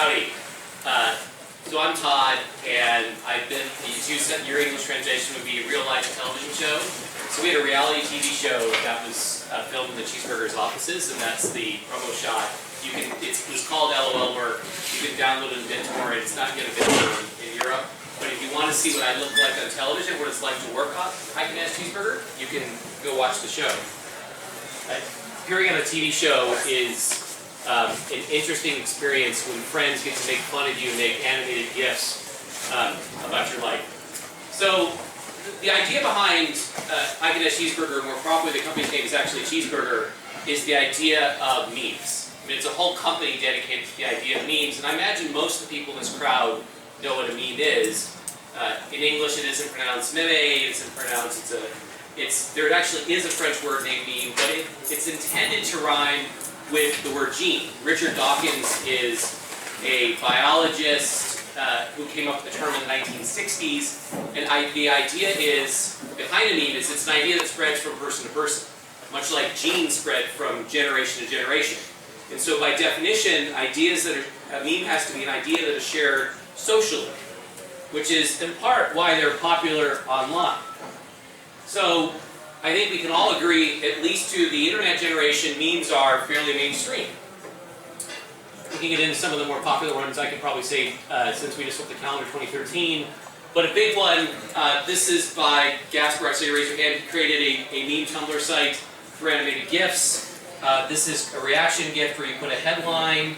Howdy. So I'm Todd, and I've been, your English translation would be a real-life television show. So we had a reality TV show that was filmed in the Cheeseburger's offices, and that's the promo shot. It was called LOL Work. You can download it in BitTorrent. It's not going to BitTorrent in Europe. But if you want to see what I look like on television, what it's like to work on I-Can-Ask Cheeseburger, you can go watch the show. Appearing on a TV show is an interesting experience when friends get to make fun of you and make animated GIFs about your life. So the idea behind I-Can-Ask Cheeseburger, more properly the company's name is actually Cheeseburger, is the idea of memes. I mean, it's a whole company dedicated to the idea of memes, and I imagine most of the people in this crowd know what a meme is. In English it isn't pronounced meme, it isn't pronounced, there actually is a French word named meme, but it's intended to rhyme with the word gene. Richard Dawkins is a biologist who came up with the term in the 1960s, and the idea is, behind a meme is it's an idea that spreads from person to person, much like genes spread from generation to generation. And so by definition, a meme has to be an idea that is shared socially, which is in part why they're popular online. So I think we can all agree, at least to the internet generation, memes are fairly mainstream. We can get into some of the more popular ones, I could probably say, since we just looked at calendar 2013. But a big one, this is by Gasper, so you raise your hand, he created a meme Tumblr site for animated GIFs. This is a reaction GIF where you put a headline,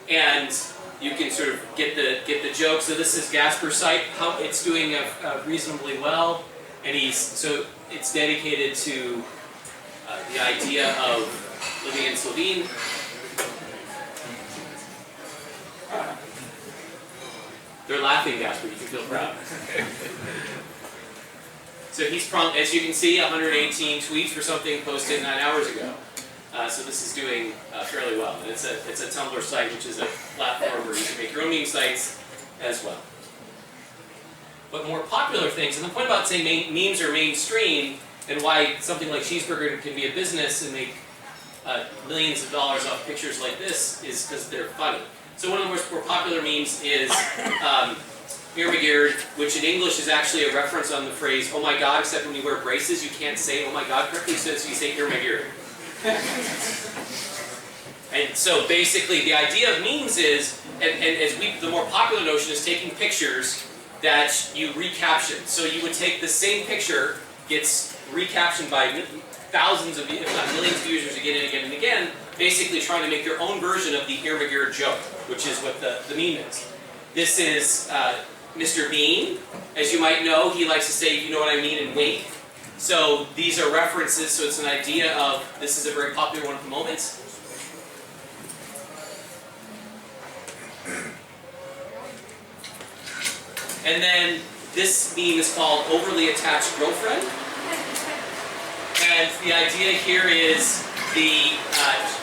and you can sort of get the joke. So this is Gasper's site. It's doing reasonably well, and it's dedicated to the idea of living in Slovene. They're laughing, Gasper. You can feel proud. So he's as you can see, 118 tweets for something posted 9 hours ago. So this is doing fairly well. And it's a Tumblr site, which is a platform where you can make your own meme sites as well. But more popular things, and the point about saying memes are mainstream, and why something like Cheeseburger can be a business and make millions of dollars off pictures like this, is because they're funny. So one of the more popular memes is Irmagerd, which in English is actually a reference on the phrase, oh my god, except when you wear braces, you can't say oh my god correctly, so you say Irmagerd. And so basically the idea of memes is, the more popular notion is taking pictures that you recaption. So you would take the same picture, gets recaptioned by thousands of, if not millions of users again and again and again, basically trying to make their own version of the Irmagerd joke, which is what the meme is. This is Mr. Bean. As you might know, he likes to say, you know what I mean, and wink. So these are references, so it's an idea of, this is a very popular one at the moment. And then this meme is called Overly Attached Girlfriend. And the idea here is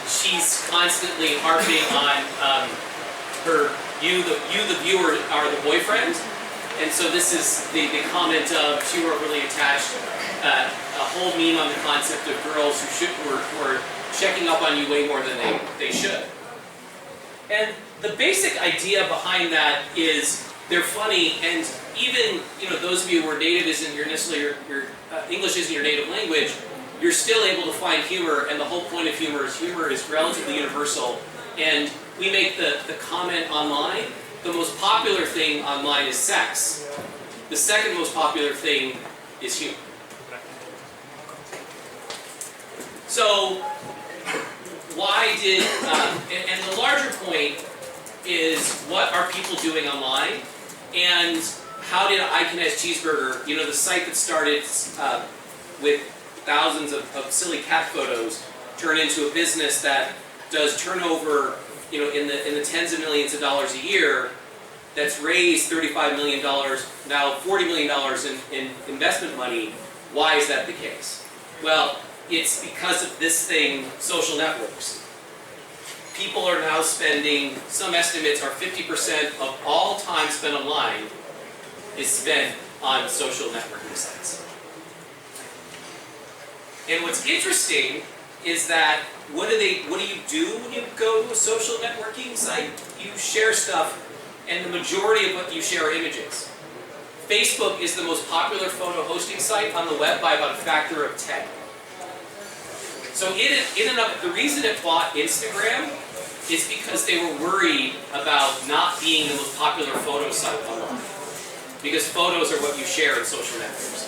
she's constantly harping on you the viewer are the boyfriend. And so this is the comment of she were overly attached. A whole meme on the concept of girls who are checking up on you way more than they should. And the basic idea behind that is they're funny, and even those of you who are native isn't your English isn't your native language, you're still able to find humor, and the whole point of humor is relatively universal. And we make the comment online. The most popular thing online is sex. The second most popular thing is humor. So, why did, and the larger point is, what are people doing online, and how did I-Can-Ask Cheeseburger, the site that started with thousands of silly cat photos, turn into a business that does turnover, in the tens of millions of dollars a year, that's raised $35 million, now $40 million in investment money. Why is that the case? Well, it's because of this thing, social networks. People are now spending, some estimates are 50% of all time spent online is spent on social networking sites. And what's interesting is that what do you do when you go to a social networking site? You share stuff, and the majority of what you share are images. Facebook is the most popular photo hosting site on the web by about a factor of 10. So the reason it bought Instagram is because they were worried about not being the most popular photo site online. Because photos are what you share in social networks.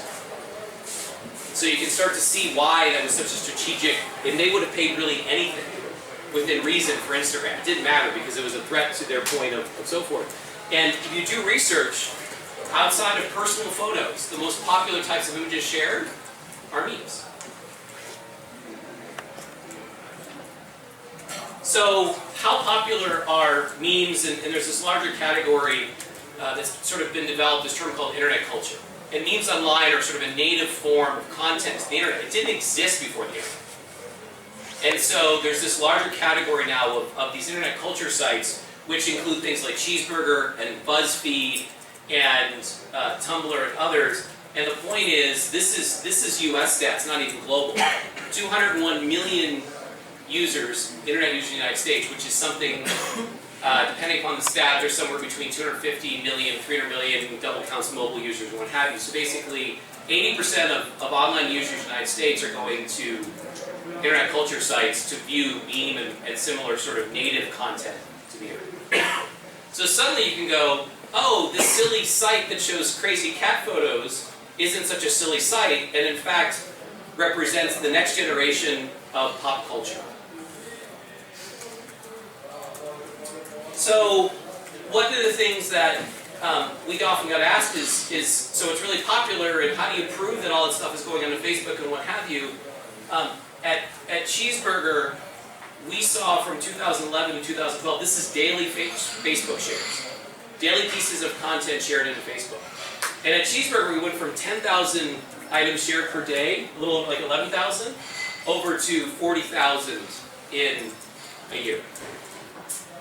So you can start to see why that was such a strategic, and they would have paid really anything within reason for Instagram. It didn't matter because it was a threat to their point of so forth. And if you do research, outside of personal photos, the most popular types of images shared are memes. So how popular are memes? And there's this larger category that's sort of been developed, this term called internet culture. And memes online are sort of a native form of content to the internet. It didn't exist before the internet. And so there's this larger category now of these internet culture sites, which include things like Cheeseburger and BuzzFeed and Tumblr and others. And the point is, this is US stats, not even global. 201 million users, internet users in the United States, which is something, depending upon the stat, there's somewhere between 250 million, 300 million, double counts mobile users and what have you. So basically, 80% of online users in the United States are going to internet culture sites to view meme and similar sort of native content to the internet. So suddenly you can go, oh, this silly site that shows crazy cat photos isn't such a silly site, and in fact represents the next generation of pop culture. So one of the things that we often got asked is, so it's really popular, and how do you prove that all that stuff is going on Facebook and what have you? At Cheeseburger, we saw from 2011 to 2012, this is daily Facebook shares. Daily pieces of content shared into Facebook. And at Cheeseburger, we went from 10,000 items shared per day, a little like 11,000, over to 40,000 in a year.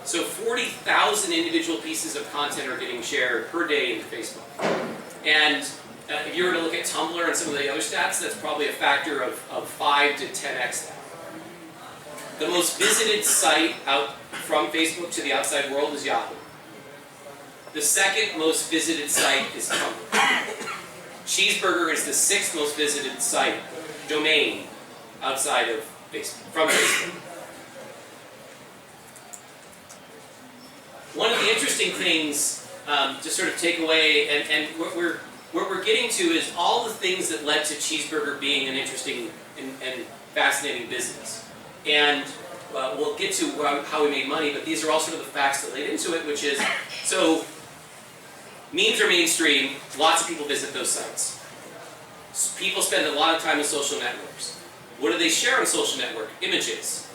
So 40,000 individual pieces of content are getting shared per day into Facebook. And if you were to look at Tumblr and some of the other stats, that's probably a factor of 5 to 10x that. The most visited site out from Facebook to the outside world is Yahoo. The second most visited site is Tumblr. Cheeseburger is the 6th most visited site, domain, outside of Facebook, from Facebook. One of the interesting things to sort of take away, and what we're getting to is all the things that led to Cheeseburger being an interesting and fascinating business. And we'll get to how we made money, but these are all sort of the facts that laid into it, which is, so memes are mainstream, lots of people visit those sites. People spend a lot of time in social networks. What do they share on social network? Images.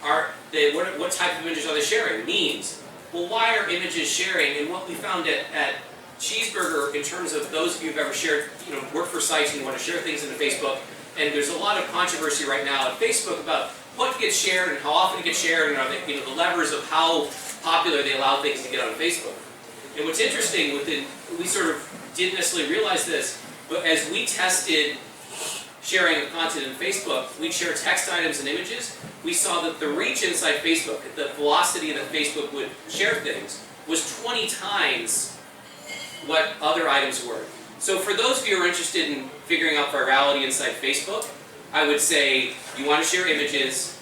What type of images are they sharing? Memes. Well, why are images sharing? And what we found at Cheeseburger, in terms of those of you who've ever shared, work for sites and you want to share things into Facebook, and there's a lot of controversy right now at Facebook about what gets shared and how often it gets shared, and are they, the levers of how popular they allow things to get on Facebook. And what's interesting we sort of didn't necessarily realize this, but as we tested sharing of content in Facebook, we'd share text items and images. We saw that the reach inside Facebook, the velocity that Facebook would share things, was 20 times what other items were. So for those of you who are interested in figuring out virality inside Facebook, I would say you want to share images,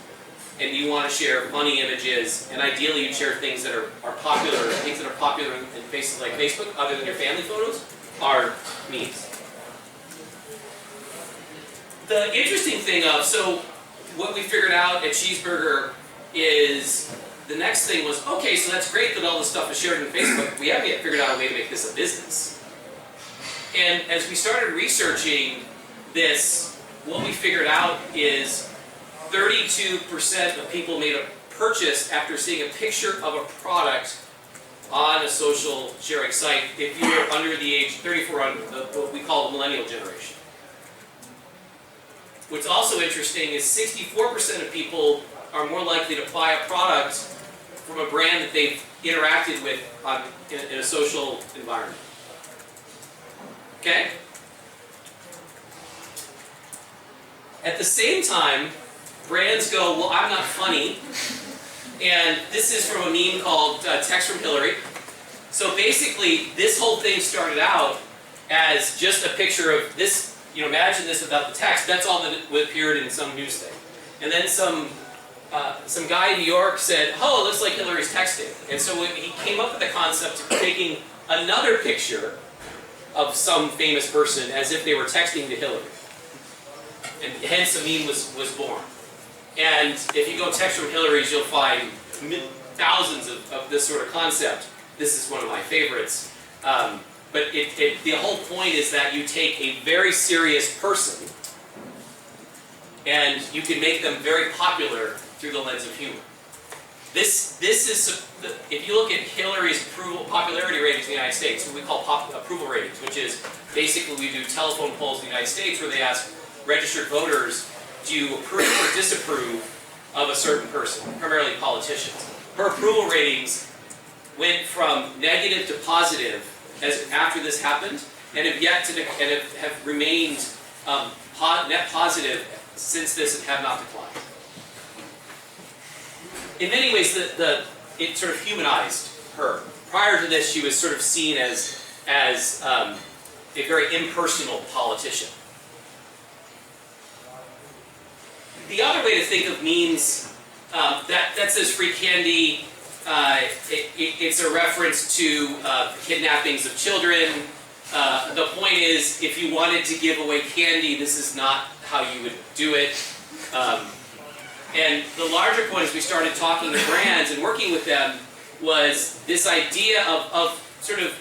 and you want to share funny images, and ideally you share things that are popular, things that are popular in places like Facebook, other than your family photos, are memes. The interesting thing so what we figured out at Cheeseburger is, the next thing was, okay, so that's great that all this stuff is shared on Facebook, we haven't yet figured out a way to make this a business. And as we started researching this, what we figured out is 32% of people made a purchase after seeing a picture of a product on a social sharing site if you were under the age 34, what we call the millennial generation. What's also interesting is 64% of people are more likely to buy a product from a brand that they've interacted with in a social environment. Okay? At the same time, brands go, well, I'm not funny. And this is from a meme called Text from Hillary. So basically, this whole thing started out as just a picture of this, imagine this without the text. That's all that appeared in some news thing. And then some guy in New York said, oh, it looks like Hillary's texting. And so he came up with the concept of taking another picture of some famous person as if they were texting to Hillary. And hence the meme was born. And if you go text from Hillary's, you'll find thousands of this sort of concept. This is one of my favorites. But the whole point is that you take a very serious person and you can make them very popular through the lens of humor. This is, if you look at Hillary's popularity ratings in the United States, what we call approval ratings, which is basically we do telephone polls in the United States where they ask registered voters, do you approve or disapprove of a certain person, primarily politicians. Her approval ratings went from negative to positive after this happened, and have remained net positive since this and have not declined. In many ways, it sort of humanized her. Prior to this, she was sort of seen as a very impersonal politician. The other way to think of memes, that says free candy, it's a reference to kidnappings of children. The point is, if you wanted to give away candy, this is not how you would do it. And the larger point as we started talking to brands and working with them was this idea of sort of,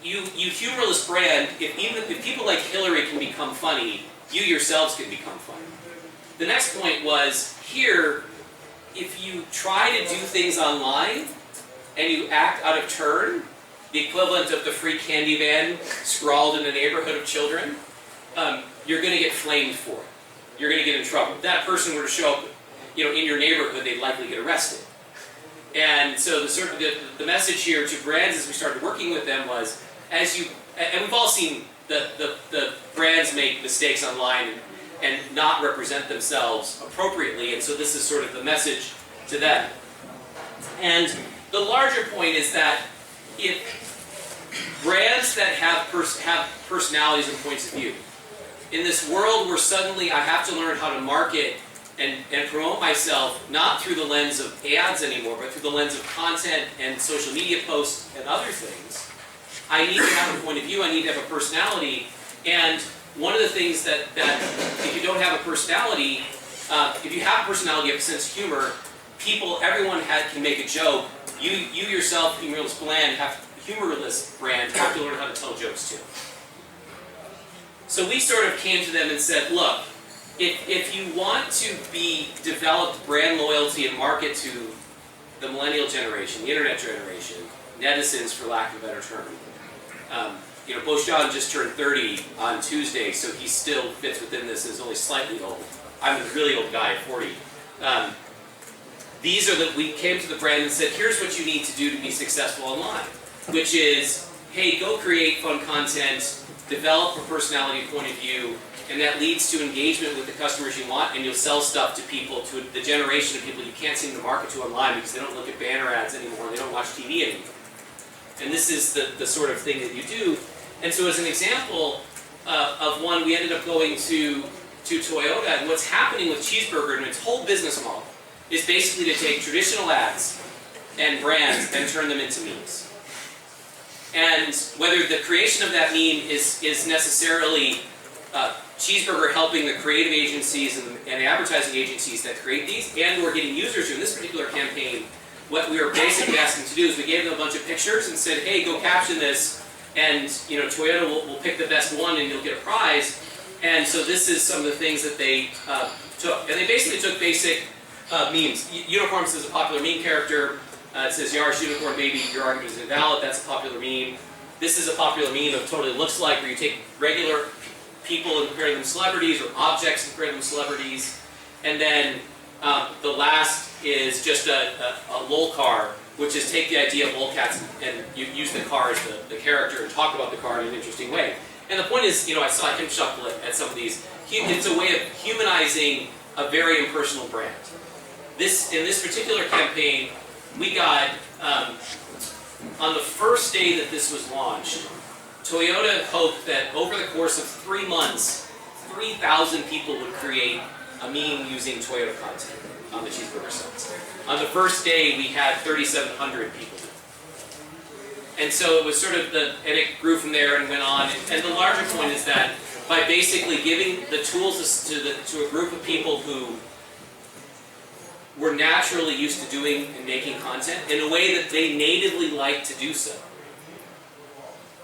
you humorless brand, if people like Hillary can become funny, you yourselves can become funny. The next point was, here, if you try to do things online and you act out of turn, the equivalent of the free candy van scrawled in a neighborhood of children, you're going to get flamed for it. You're going to get in trouble. If that person were to show up, in your neighborhood, they'd likely get arrested. And so the message here to brands as we started working with them was, and we've all seen the brands make mistakes online and not represent themselves appropriately, and so this is sort of the message to them. And the larger point is that if brands that have personalities and points of view, in this world where suddenly I have to learn how to market and promote myself, not through the lens of ads anymore, but through the lens of content and social media posts and other things, I need to have a point of view, I need to have a personality, and one of the things that if you don't have a personality, if you have a personality, you have a sense of humor, everyone can make a joke. You yourself, humorless brand, have to learn how to tell jokes too. So we sort of came to them and said, look, if you want to develop brand loyalty and market to the millennial generation, the internet generation, netizens for lack of a better term, Poštene just turned 30 on Tuesday, so he still fits within this and is only slightly old. I'm a really old guy at 40. We came to the brand and said, here's what you need to do to be successful online, which is, hey, go create fun content, develop a personality point of view, and that leads to engagement with the customers you want, and you'll sell stuff to people, to the generation of people you can't seem to market to online because they don't look at banner ads anymore, and they don't watch TV anymore. And this is the sort of thing that you do. And so as an example of one, we ended up going to Toyota, and what's happening with Cheeseburger and its whole business model is basically to take traditional ads and brands and turn them into memes. And whether the creation of that meme is necessarily Cheeseburger helping the creative agencies and advertising agencies that create these, and we're getting users in this particular campaign, what we were basically asking to do is we gave them a bunch of pictures and said, hey, go caption this, and Toyota will pick the best one and you'll get a prize. And so this is some of the things that they took. And they basically took basic memes. Unicorns is a popular meme character. It says, Yarsh, unicorn baby, your argument is invalid. That's a popular meme. This is a popular meme of totally looks like, where you take regular people and compare them to celebrities, or objects and compare them to celebrities. And then the last is just a lol car, which is take the idea of lolcats and you use the car as the character and talk about the car in an interesting way. And the point is, I saw him chuckle at some of these. It's a way of humanizing a very impersonal brand. In this particular campaign, we got, on the first day that this was launched, Toyota hoped that over the course of 3 months, 3,000 people would create a meme using Toyota content on the cheeseburger sites. On the first day, we had 3,700 people. And so it was sort of and it grew from there and went on. And the larger point is that by basically giving the tools to a group of people who were naturally used to doing and making content in a way that they natively like to do so,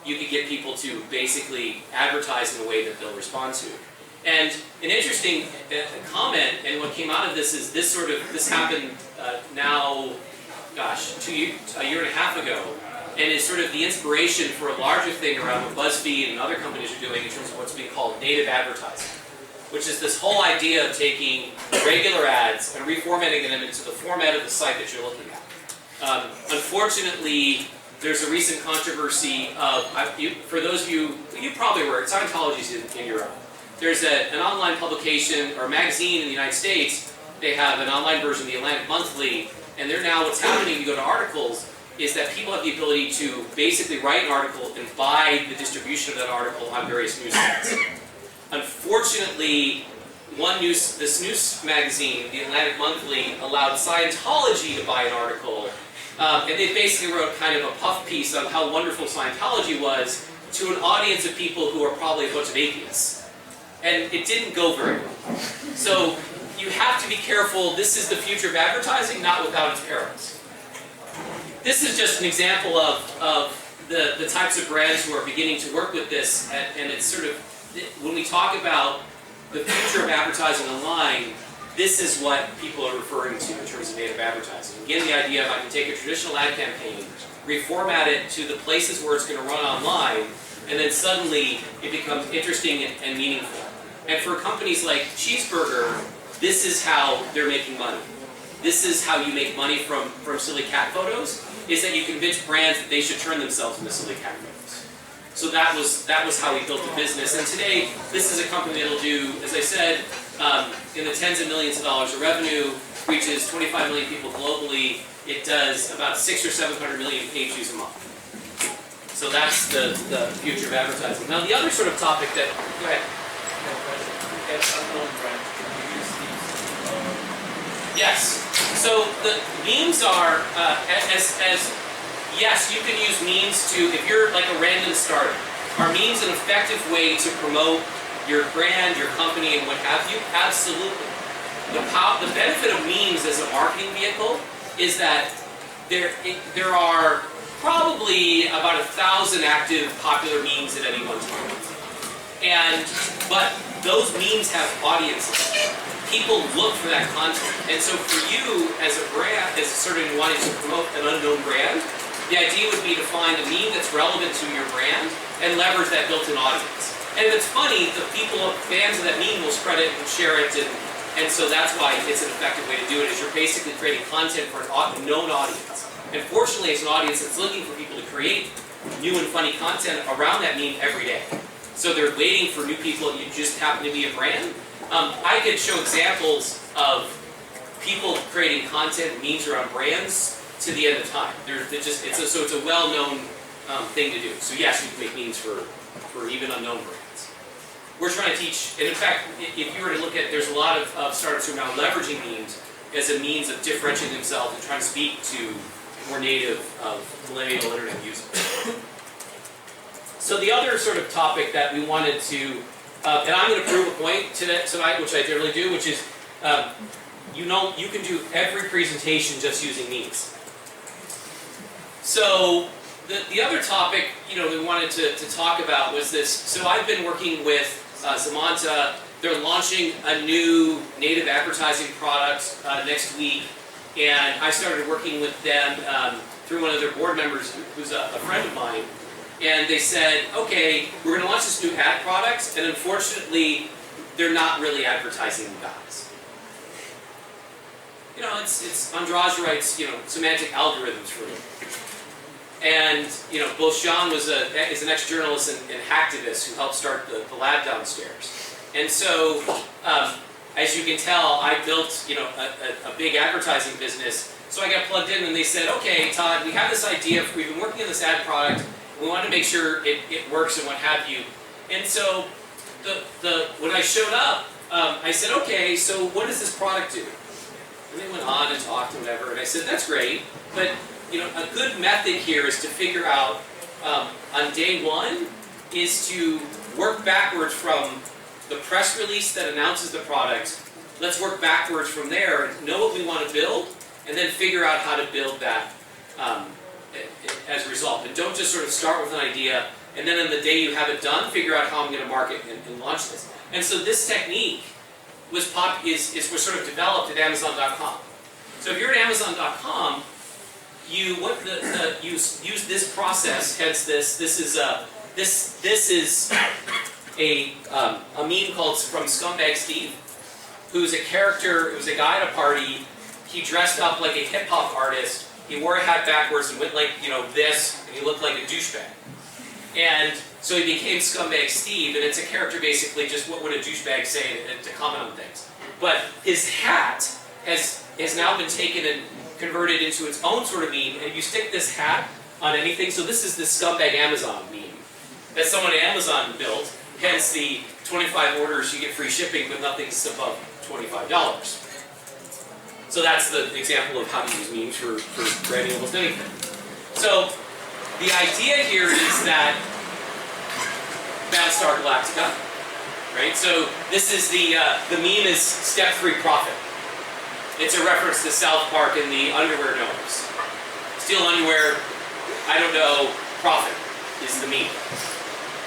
you could get people to basically advertise in a way that they'll respond to. And an interesting comment, and what came out of this is this happened now, gosh, a year and a half ago, and is sort of the inspiration for a larger thing around what BuzzFeed and other companies are doing in terms of what's being called native advertising, which is this whole idea of taking regular ads and reformatting them into the format of the site that you're looking at. Unfortunately, there's a recent controversy of, for those of you probably were, Scientology's in Europe. There's an online publication or magazine in the United States. They have an online version, the Atlantic Monthly, and they're now, what's happening, you go to articles, is that people have the ability to basically write an article and buy the distribution of that article on various news sites. Unfortunately, this news magazine, the Atlantic Monthly, allowed Scientology to buy an article, and they basically wrote kind of a puff piece on how wonderful Scientology was to an audience of people who are probably a bunch of atheists. And it didn't go very well. So you have to be careful. This is the future of advertising, not without its perils. This is just an example of the types of brands who are beginning to work with this, and it's sort of, when we talk about the future of advertising online, this is what people are referring to in terms of native advertising. Again, the idea of I can take a traditional ad campaign, reformat it to the places where it's going to run online, and then suddenly it becomes interesting and meaningful. And for companies like Cheeseburger, this is how they're making money. This is how you make money from silly cat photos, is that you convince brands that they should turn themselves into silly cat photos. So that was how we built the business. And today, this is a company that'll do, as I said, in the tens of millions of dollars of revenue, reaches 25 million people globally. It does about 600 or 700 million page views a month. So that's the future of advertising. Now the other sort of topic that, go ahead. Yes. So the memes are, yes, you can use memes to, if you're like a random starter, are memes an effective way to promote your brand, your company, and what have you? Absolutely. The benefit of memes as a marketing vehicle is that there are probably about 1,000 active popular memes at any one time. But those memes have audiences. People look for that content. And so for you as a brand, as sort of wanting to promote an unknown brand, the idea would be to find a meme that's relevant to your brand and leverage that built-in audience. And if it's funny, the fans of that meme will spread it and share it, and so that's why it's an effective way to do it, is you're basically creating content for a known audience. And fortunately, it's an audience that's looking for people to create new and funny content around that meme every day. So they're waiting for new people, and you just happen to be a brand. I could show examples of people creating content, memes around brands, to the end of time. So it's a well-known thing to do. So yes, you can make memes for even unknown brands. We're trying to teach, and in fact, if you were to look at, there's a lot of startups who are now leveraging memes as a means of differentiating themselves and trying to speak to more native millennial internet users. So the other sort of topic that we wanted to, and I'm going to prove a point tonight, which I generally do, which is, you can do every presentation just using memes. So the other topic, we wanted to talk about was this. So I've been working with Zamanta. They're launching a new native advertising product next week, and I started working with them through one of their board members, who's a friend of mine. And they said, okay, we're going to launch this new ad product, and unfortunately, they're not really advertising guys. It's Andrade writes, semantic algorithms for them. And, both Jean is an ex-journalist and hacktivist who helped start the lab downstairs. And so, as you can tell, I built a big advertising business. So I got plugged in and they said, okay, Todd, we have this idea, we've been working on this ad product, we want to make sure it works and what have you. And so when I showed up, I said, okay, so what does this product do? And they went on and talked and whatever, and I said, that's great, but a good method here is to figure out, on day one, is to work backwards from the press release that announces the product. Let's work backwards from there and know what we want to build, and then figure out how to build that as a result. And don't just sort of start with an idea, and then on the day you have it done, figure out how I'm going to market and launch this. And so this technique was sort of developed at Amazon.com. So if you're at Amazon.com, you use this process. Hence, this is a meme called from Scumbag Steve, who's a character. It was a guy at a party. He dressed up like a hip hop artist. He wore a hat backwards and went like this, and he looked like a douchebag. And so he became Scumbag Steve, and it's a character basically just what would a douchebag say to comment on things. But his hat has now been taken and converted into its own sort of meme, and you stick this hat on anything. So this is the Scumbag Amazon meme that someone at Amazon built, hence the 25 orders you get free shipping, but nothing's above $25. So that's the example of how to use memes for writing almost anything. So the idea here is that Battlestar Galactica, right? So this is the meme is step 3 profit. It's a reference to South Park and the underwear gnomes. Steal underwear, I don't know, profit is the meme.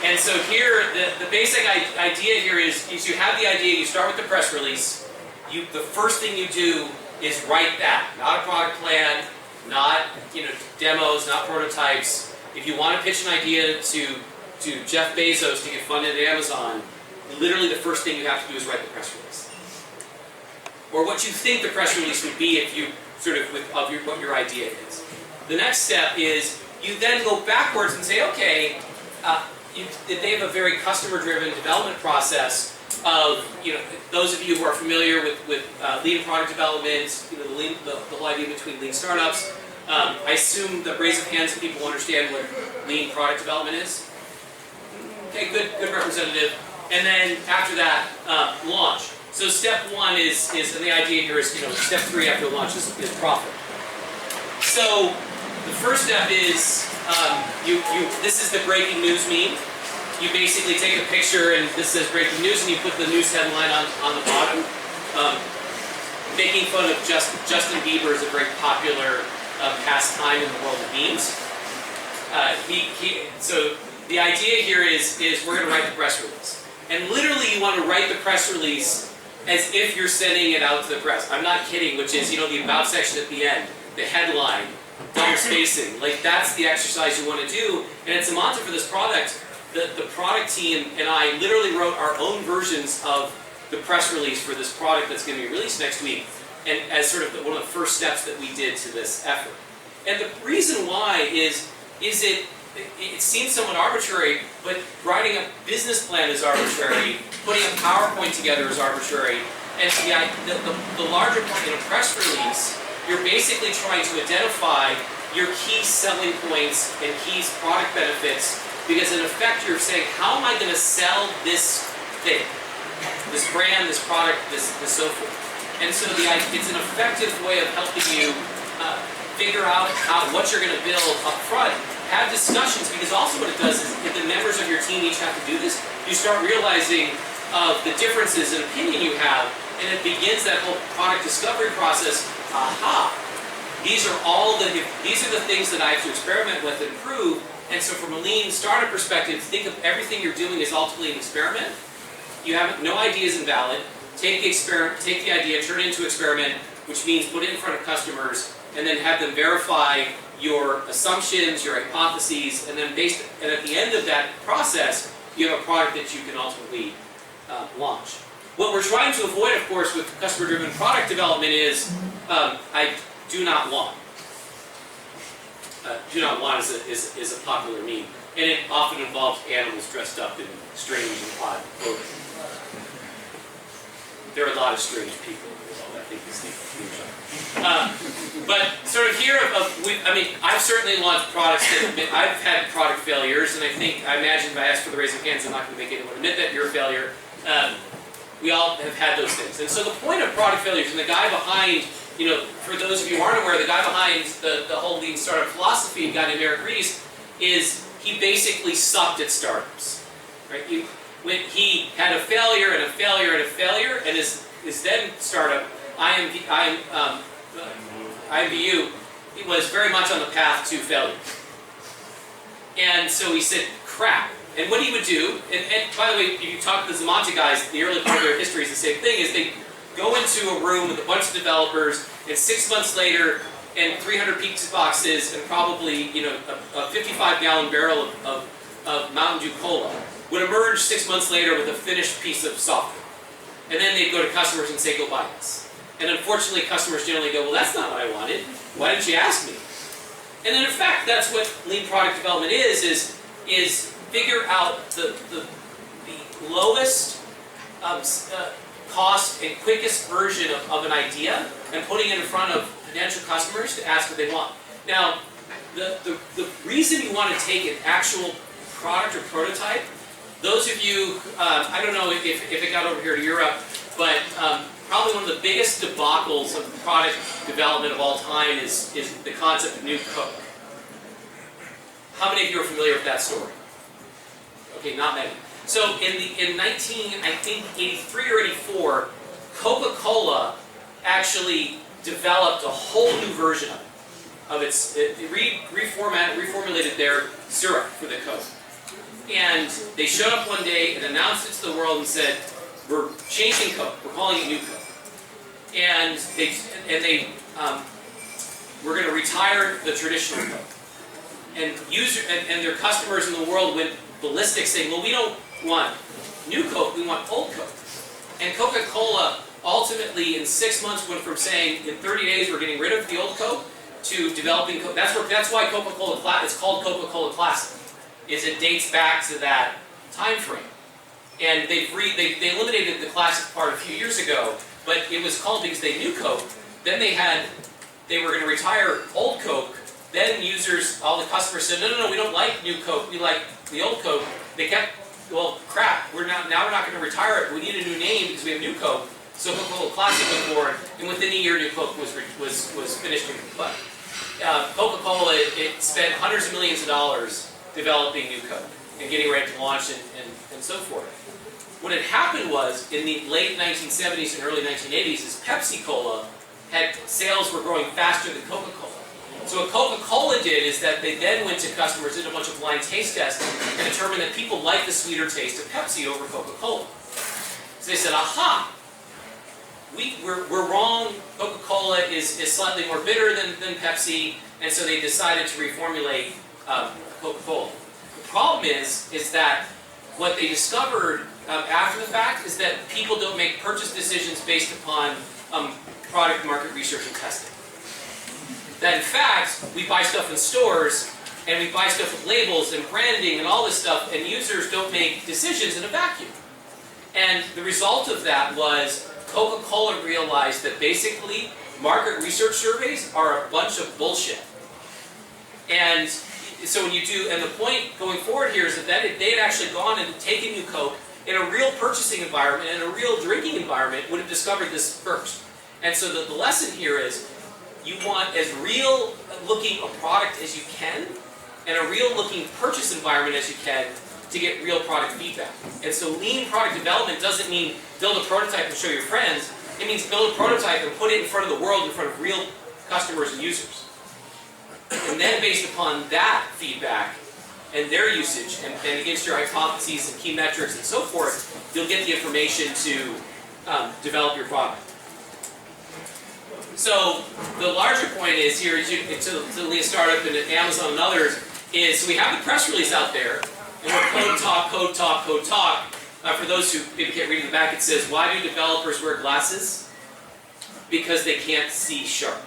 And so here, the basic idea here is you have the idea, you start with the press release, the first thing you do is write that, not a product plan, not demos, not prototypes. If you want to pitch an idea to Jeff Bezos to get funded at Amazon, literally the first thing you have to do is write the press release. Or what you think the press release would be if you sort of what your idea is. The next step is you then go backwards and say, okay, they have a very customer-driven development process of, those of you who are familiar with lean product development, the whole idea between lean startups. I assume the raise of hands of people understand what lean product development is. Okay, good representative. And then after that, launch. So step 1 is, and the idea here is, step 3 after launch is profit. So the first step is, this is the breaking news meme. You basically take a picture and this says breaking news and you put the news headline on the bottom. Making fun of Justin Bieber is a very popular pastime in the world of memes. So the idea here is we're going to write the press release. And literally you want to write the press release as if you're sending it out to the press. I'm not kidding, which is, the about section at the end, the headline, double spacing. Like that's the exercise you want to do. And it's a mantra for this product. The product team and I literally wrote our own versions of the press release for this product that's going to be released next week, and as sort of one of the first steps that we did to this effort. And the reason why is it seems somewhat arbitrary, but writing a business plan is arbitrary, putting a PowerPoint together is arbitrary, and so the larger point in a press release, you're basically trying to identify your key selling points and key product benefits. Because in effect, you're saying, how am I going to sell this thing, this brand, this product, this so forth? And so it's an effective way of helping you figure out what you're going to build up front. Have discussions, because also what it does is, if the members of your team each have to do this, you start realizing the differences in opinion you have, and it begins that whole product discovery process. Aha! These are the things that I have to experiment with and improve. And so from a lean startup perspective, think of everything you're doing as ultimately an experiment. You have no idea is invalid. Take the idea, turn it into an experiment, which means put it in front of customers, and then have them verify your assumptions, your hypotheses, and then at the end of that process, you have a product that you can ultimately launch. What we're trying to avoid, of course, with customer-driven product development is I do not want. Do not want is a popular meme, and it often involves animals dressed up in strange and odd clothing. There are a lot of strange people in the world, I think is the conclusion. But sort of here, I mean, I've certainly launched products that I've had product failures, and I imagine if I ask for the raising hands, I'm not going to make anyone admit that you're a failure. We all have had those things. And so the point of product failures, and the guy behind, you know, for those of you who aren't aware, the guy behind the whole lean startup philosophy, a guy named Eric Ries, is he basically sucked at startups. Right? When he had a failure and a failure and a failure, and his then startup, IMVU, it was very much on the path to failure. And so he said, crap. And what he would do, and by the way, if you talk to the Zamanta guys, the early part of their history is the same thing, is they go into a room with a bunch of developers, and 6 months later, and 300 pizza boxes, and probably, you know, a 55-gallon barrel of Mountain Dew Cola, would emerge 6 months later with a finished piece of software. And then they'd go to customers and say, go buy this. And unfortunately, customers generally go, well, that's not what I wanted. Why didn't you ask me? And then in fact, that's what lean product development is figure out the lowest cost and quickest version of an idea and putting it in front of potential customers to ask what they want. Now, the reason you want to take an actual product or prototype, those of you, I don't know if it got over here to Europe, but probably one of the biggest debacles of product development of all time is the concept of New Coke. How many of you are familiar with that story? Okay, not many. So in 1983 or 84, Coca-Cola actually developed a whole new version of it. Reformulated their syrup for the Coke. And they showed up one day and announced it to the world and said, we're changing Coke, we're calling it New Coke. And we're going to retire the traditional Coke. And their customers in the world went ballistic saying, well, we don't want New Coke, we want old Coke. And Coca-Cola ultimately in 6 months went from saying in 30 days we're getting rid of the old Coke to developing Coke. That's why Coca-Cola, it's called Coca-Cola Classic, is it dates back to that time frame. And they eliminated the classic part a few years ago, but it was called because they knew Coke. Then they were going to retire old Coke. Then users, all the customers said, no, we don't like New Coke, we like the old Coke. They kept, well, crap, now we're not going to retire it. We need a new name because we have New Coke. So Coca-Cola Classic was born, and within a year, New Coke was finished. But Coca-Cola, it spent hundreds of millions of dollars developing New Coke and getting ready to launch and so forth. What had happened was, in the late 1970s and early 1980s, is Pepsi-Cola sales were growing faster than Coca-Cola. So what Coca-Cola did is that they then went to customers, did a bunch of blind taste tests, and determined that people like the sweeter taste of Pepsi over Coca-Cola. So they said, aha, we're wrong, Coca-Cola is slightly more bitter than Pepsi, and so they decided to reformulate Coca-Cola. The problem is that what they discovered after the fact is that people don't make purchase decisions based upon product market research and testing. That in fact, we buy stuff in stores, and we buy stuff with labels and branding and all this stuff, and users don't make decisions in a vacuum. And the result of that was Coca-Cola realized that basically market research surveys are a bunch of bullshit. And so when you do, and the point going forward here is that they had actually gone and taken New Coke in a real purchasing environment and a real drinking environment would have discovered this first. And so the lesson here is you want as real looking a product as you can and a real looking purchase environment as you can to get real product feedback. And so lean product development doesn't mean build a prototype and show your friends. It means build a prototype and put it in front of the world, in front of real customers and users. And then based upon that feedback and their usage and against your hypotheses and key metrics and so forth, you'll get the information to develop your product. So the larger point is here, to the lean startup and Amazon and others, is we have the press release out there, and we're code talk, code talk, code talk. For those who maybe can't read in the back, it says, why do developers wear glasses? Because they can't see sharp.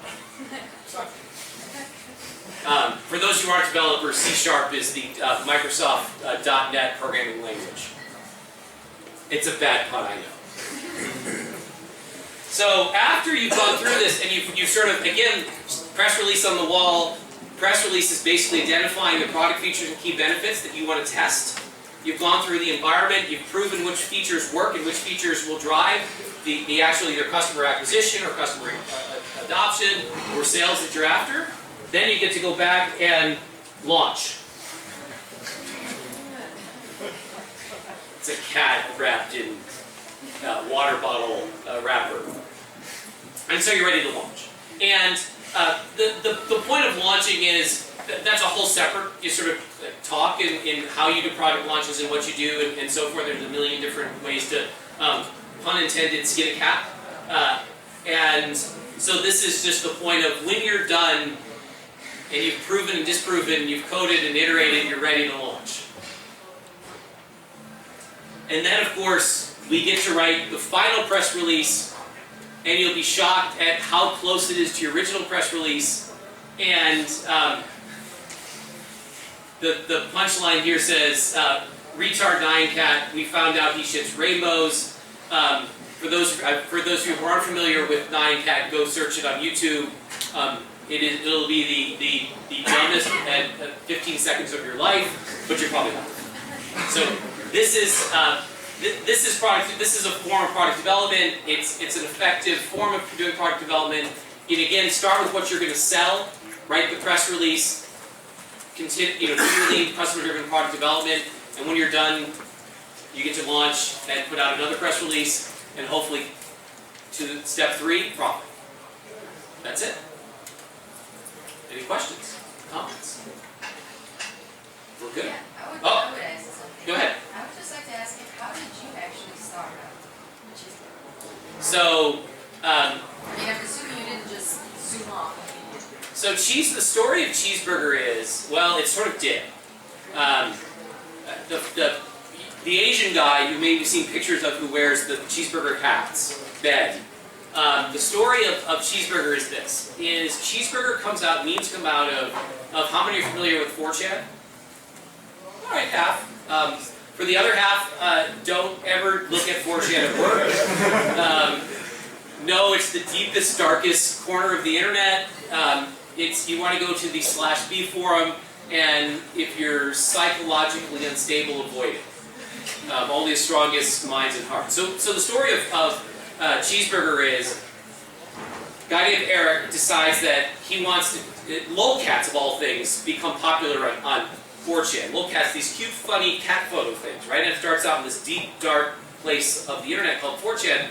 For those who aren't developers, C# is the Microsoft .NET programming language. It's a bad pun, I know. So after you've gone through this and you've sort of, again, press release on the wall. Press release is basically identifying the product features and key benefits that you want to test. You've gone through the environment, you've proven which features work and which features will drive the actual either customer acquisition or customer adoption or sales that you're after. Then you get to go back and launch. It's a cat wrapped in water bottle wrapper. And so you're ready to launch. And the point of launching is, that's a whole separate sort of talk in how you do product launches and what you do and so forth. There's a million different ways to, pun intended, skin a cat. And so this is just the point of when you're done and you've proven and disproven, you've coded and iterated, you're ready to launch. And then, of course, we get to write the final press release, and you'll be shocked at how close it is to your original press release. And the punchline here says, retard dying cat, we found out he shits rainbows. For those of you who aren't familiar with Nine Cat, go search it on YouTube. It'll be the dumbest at 15 seconds of your life, but you're probably not. So this is a form of product development. It's an effective form of doing product development. And again, start with what you're going to sell. Write the press release. Continue, do your lead customer-driven product development, and when you're done, you get to launch and put out another press release, and hopefully to step 3, profit. That's it. Any questions? Comments? We're good? Yeah, I would ask something. Go ahead. I would just like to ask you, how did you actually start out with cheeseburger? So, I'm assuming you didn't just zoom off. So the story of cheeseburger is, well, it sort of did. The Asian guy you may have seen pictures of who wears the cheeseburger hats, Ben. The story of cheeseburger is this: cheeseburger comes out, memes come out of how many are familiar with 4chan? All right, half. For the other half, don't ever look at 4chan at work. No, it's the deepest, darkest corner of the internet. You want to go to the /B forum, and if you're psychologically unstable, avoid it. Only the strongest minds and hearts. So the story of cheeseburger is, a guy named Eric decides that he wants to, lolcats of all things become popular on 4chan. Lolcats, these cute, funny cat photo things, right? And it starts out in this deep, dark place of the internet called 4chan.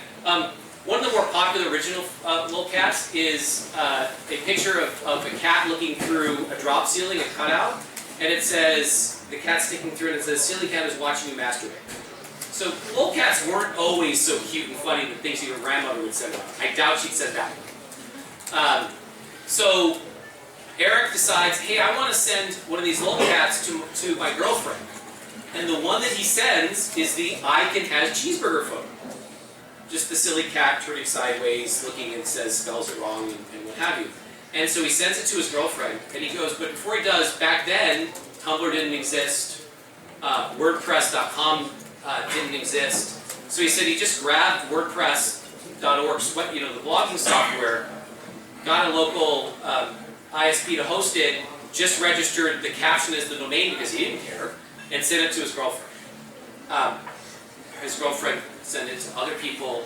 One of the more popular original lolcats is a picture of a cat looking through a drop ceiling, a cutout, and it says, the cat's sticking through it, and it says, silly cat is watching you masturbate. So lolcats weren't always so cute and funny, the things your grandmother would send out. I doubt she'd send that one. So Eric decides, hey, I want to send one of these lolcats to my girlfriend. And the one that he sends is the I can has cheeseburger photo. Just the silly cat turning sideways, looking and says, spells it wrong, and what have you. And so he sends it to his girlfriend, and he goes, but before he does, back then, Tumblr didn't exist, WordPress.com didn't exist. So he said he just grabbed WordPress.org, the blogging software, got a local ISP to host it, just registered the caption as the domain because he didn't care, and sent it to his girlfriend. His girlfriend sent it to other people,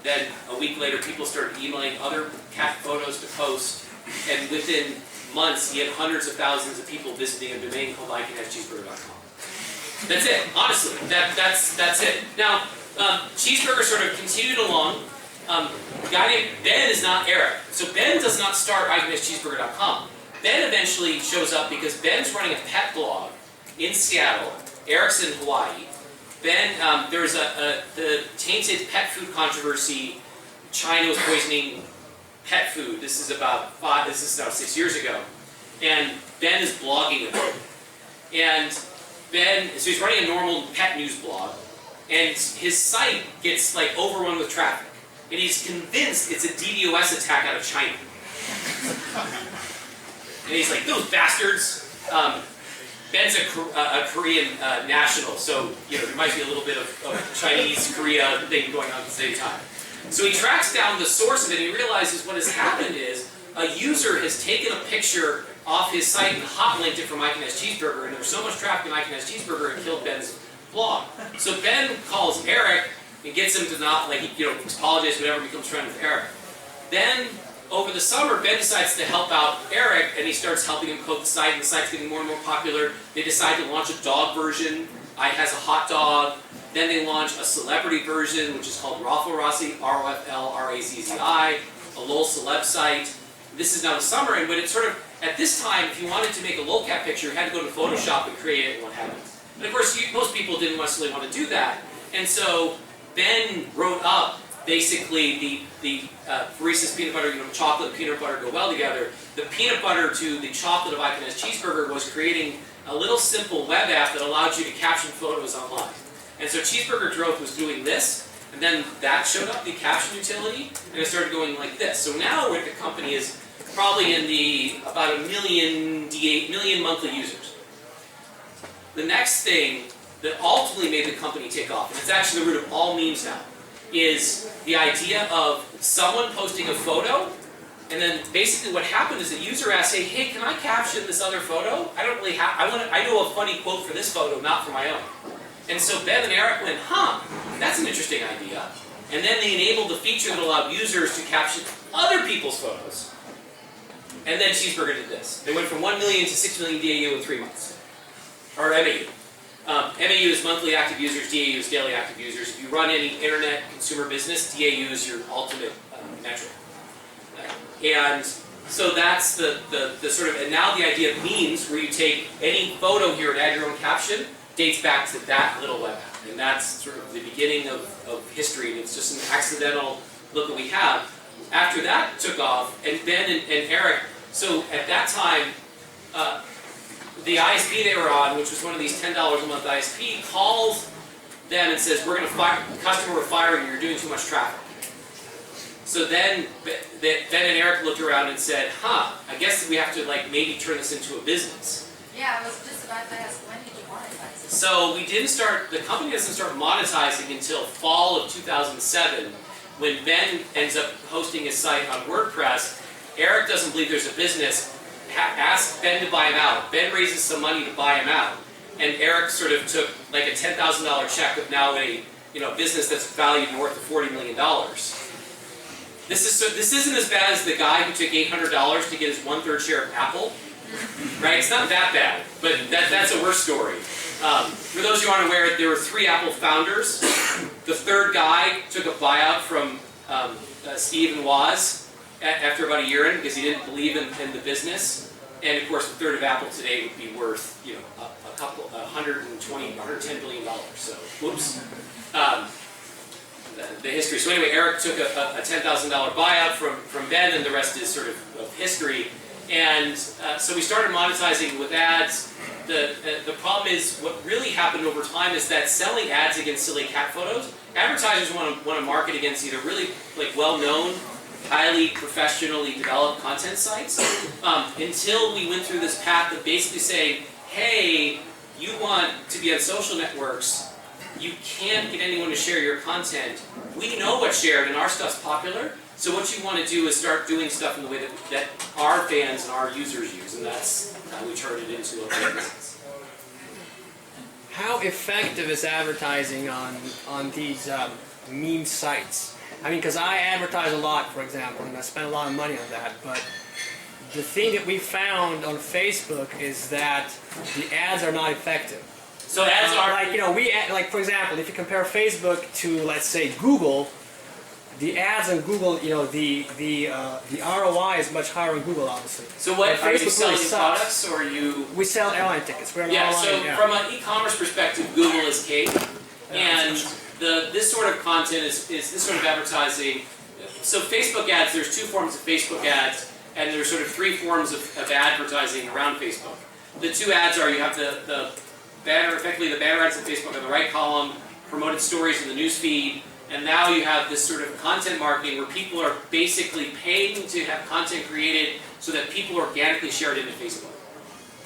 then a week later people started emailing other cat photos to post, and within months he had hundreds of thousands of people visiting a domain called icanhavecheeseburger.com. That's it, honestly, that's it. Now, cheeseburger sort of continued along. A guy named Ben is not Eric, so Ben does not start icanhavecheeseburger.com. Ben eventually shows up because Ben's running a pet blog in Seattle, Eric's in Hawaii. Ben, there was the tainted pet food controversy. China was poisoning pet food. This is now 6 years ago. And Ben is blogging about it. And so he's running a normal pet news blog, and his site gets like overrun with traffic. And he's convinced it's a DDoS attack out of China. And he's like, those bastards. Ben's a Korean national, so there might be a little bit of Chinese-Korea thing going on at the same time. So he tracks down the source of it and he realizes what has happened is a user has taken a picture off his site and hot linked it from Mike and His Cheeseburger, and there was so much traffic in Mike and His Cheeseburger it killed Ben's blog. So Ben calls Eric and gets him to not, like, apologize, whatever, becomes friend with Eric. Then, over the summer, Ben decides to help out Eric, and he starts helping him code the site, and the site's getting more and more popular. They decide to launch a dog version. It has a hot dog. Then they launch a celebrity version, which is called Roflrazzi, R-O-F-L-R-A-Z-Z-I, a LOL celeb site. This is now the summer, and when it's sort of, at this time, if you wanted to make a lolcat picture, you had to go to Photoshop and create it and what have you. And of course, most people didn't necessarily want to do that. And so Ben wrote up basically the Reese's peanut butter, chocolate and peanut butter go well together. The peanut butter to the chocolate of Mike and His Cheeseburger was creating a little simple web app that allowed you to caption photos online. And so Cheeseburger Growth was doing this, and then that showed up, the caption utility, and it started going like this. So now where the company is probably in the about 1 million monthly users. The next thing that ultimately made the company take off, and it's actually the root of all memes now, is the idea of someone posting a photo, and then basically what happened is the user asked, hey, can I caption this other photo? I don't really have, I know a funny quote for this photo, not for my own. And so Ben and Eric went, that's an interesting idea. And then they enabled the feature that allowed users to caption other people's photos. And then Cheeseburger did this. They went from 1 million to 6 million DAU in 3 months. Or MAU. MAU is monthly active users, DAU is daily active users. If you run any internet consumer business, DAU is your ultimate metric. And so that's the sort of, and now the idea of memes, where you take any photo here and add your own caption, dates back to that little web app. And that's sort of the beginning of history, and it's just an accidental look that we have. After that took off, and Ben and Eric, so at that time, the ISP they were on, which was one of these $10 a month ISP, calls them and says, we're going to fire, the customer, we're firing you, you're doing too much traffic. So then Ben and Eric looked around and said, I guess we have to maybe turn this into a business. Yeah, I was just about to ask, when did you monetize it? So the company doesn't start monetizing until fall of 2007, when Ben ends up hosting his site on WordPress. Eric doesn't believe there's a business, asks Ben to buy him out. Ben raises some money to buy him out, and Eric sort of took like a $10,000 check of now a business that's valued north of $40 million. This isn't as bad as the guy who took $800 to get his 1/3 share of Apple, right? It's not that bad, but that's a worse story. For those who aren't aware, there were 3 Apple founders. The third guy took a buyout from Steve and Woz after about a year in, because he didn't believe in the business. And of course, a third of Apple today would be worth, $110 billion. So, whoops. The history. So anyway, Eric took a $10,000 buyout from Ben, and the rest is sort of history. And so we started monetizing with ads. The problem is, what really happened over time is that selling ads against silly cat photos, advertisers want to market against either really well-known, highly professionally developed content sites, until we went through this path of basically saying, hey, you want to be on social networks, you can't get anyone to share your content. We know what's shared and our stuff's popular, so what you want to do is start doing stuff in the way that our fans and our users use, and that's how we turned it into a business. How effective is advertising on these meme sites? I mean, because I advertise a lot, for example, and I spend a lot of money on that, but the thing that we found on Facebook is that the ads are not effective. So ads are for example, if you compare Facebook to, let's say, Google, the ads on Google, the ROI is much higher on Google, obviously. So what, are you selling products, or you? We sell airline tickets. We're an Yeah, online, so from an e-commerce perspective, Google is king, and this sort of content is this sort of advertising. So Facebook ads, there's 2 forms of Facebook ads, and there's sort of 3 forms of advertising around Facebook. The 2 ads are, you have the banner, effectively the banner ads on Facebook on the right column, promoted stories in the news feed, and now you have this sort of content marketing where people are basically paying to have content created so that people organically share it into Facebook.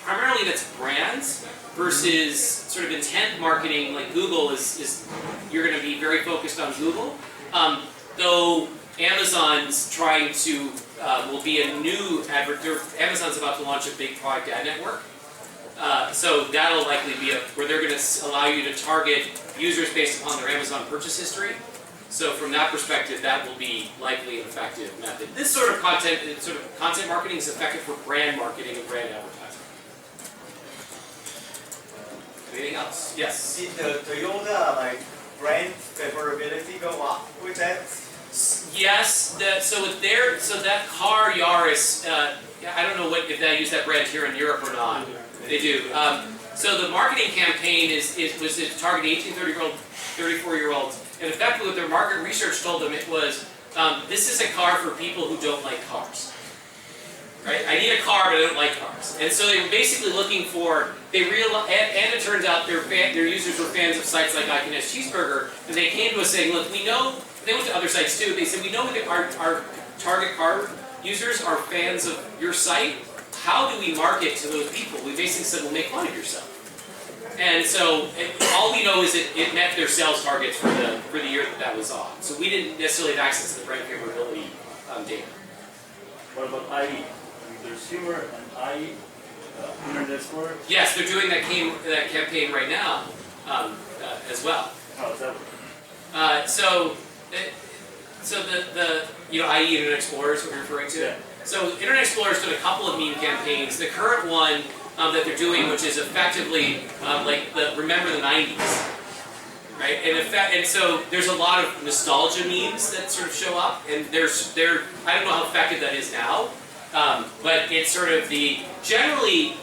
Primarily that's brands versus sort of intent marketing, like Google is you're going to be very focused on Google. though Amazon's trying to, will be a new Amazon's about to launch a big product ad network. So that'll likely be where they're going to allow you to target users based upon their Amazon purchase history. So from that perspective, that will be likely an effective method. This sort of content marketing is effective for brand marketing and brand advertising. Anything else? Yes. Did the Toyota brand favorability go up with that? Yes. So that car Yaris, I don't know if they use that brand here in Europe or not. They do. So the marketing campaign was targeting 18, 34-year-olds. And effectively what their market research told them it was, this is a car for people who don't like cars. Right? I need a car, but I don't like cars. And so they were basically looking for, and it turns out their users were fans of sites like I Can Ask Cheeseburger, and they came to us saying, look, we know, they went to other sites too, they said, we know that our target car users are fans of your site. How do we market to those people? We basically said, well, make fun of yourself. And so all we know is it met their sales targets for the year that was on. So we didn't necessarily have access to the brand favorability data. What about IE? There's humor and IE, Internet Explorer. Yes, they're doing that campaign right now as well. How does that work? So the IE Internet Explorer is what you're referring to. Yeah. So Internet Explorer's done a couple of meme campaigns. The current one that they're doing, which is effectively like remember the 90s, right? And so there's a lot of nostalgia memes that sort of show up, and I don't know how effective that is now, but it's sort of generally